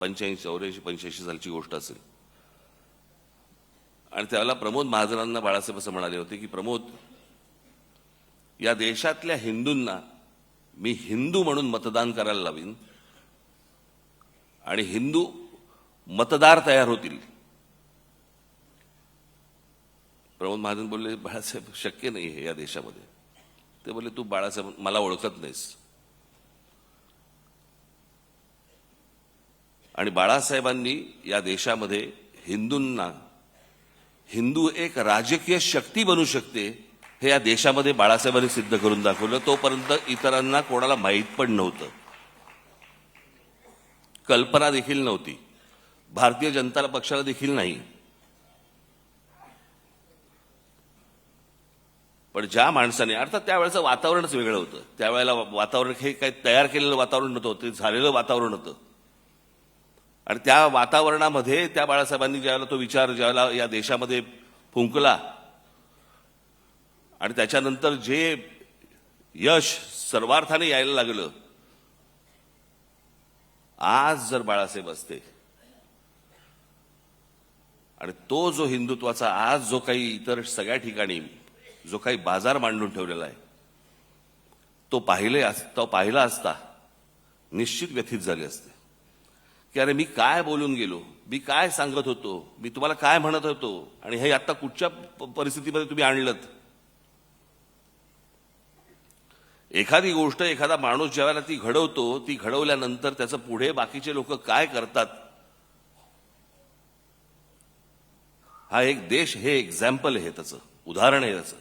85 सालची गोष्ट असेल. आणि त्यावेळेला प्रमोद महाजनांना बाळासाहेब असं म्हणाले होते की प्रमोद, या देशातल्या हिंदूंना मी हिंदू म्हणून मतदान करायला लावीन आणि हिंदू मतदार तयार होतील. प्रमोद महाजन बोलले, बाळासाहेब शक्य नाही हे या देशामध्ये. ते बोलले, तू बाळासाहेब मला ओळखत नाहीस. आणि बाळासाहेबांनी या देशामध्ये हिंदूंना, हिंदू एक राजकीय शक्ती बनू शकते हे या देशामध्ये बाळासाहेबांनी सिद्ध करून दाखवलं. तोपर्यंत इतरांना कोणाला माहीत पण नव्हतं, कल्पना देखील नव्हती, भारतीय जनता पक्षाला देखील नाही. पण ज्या माणसाने, अर्थात त्यावेळेचं वातावरणच वेगळं होतं. त्यावेळेला वातावरण हे काही तयार केलेलं वातावरण नव्हतं, ते झालेलं वातावरण होतं. आणि त्या वातावरणामध्ये त्या बाळासाहेबांनी ज्यावेळेला तो विचार ज्यावेळेला या देशामध्ये फुंकला आणि त्याच्यानंतर जे यश सर्वार्थाने यायला लागलं, आज जर बाळासाहेब असते आणि तो जो हिंदुत्वाचा आज जो काही इतर सगळ्या ठिकाणी जो काही बाजार मांडून ठेवलेला आहे तो पाहिला असता निश्चित व्यथित झाले असते की अरे मी काय बोलून गेलो, मी काय सांगत होतो, मी तुम्हाला काय म्हणत होतो आणि हे आता कुठच्या परिस्थितीमध्ये तुम्ही आणलं. एखादी गोष्ट एखादा माणूस ज्यावेळेला ती घडवतो, ती घडवल्यानंतर त्याचं पुढे बाकीचे लोक काय करतात हा एक देश हे एक्झाम्पल आहे, त्याचं उदाहरण आहे त्याचं.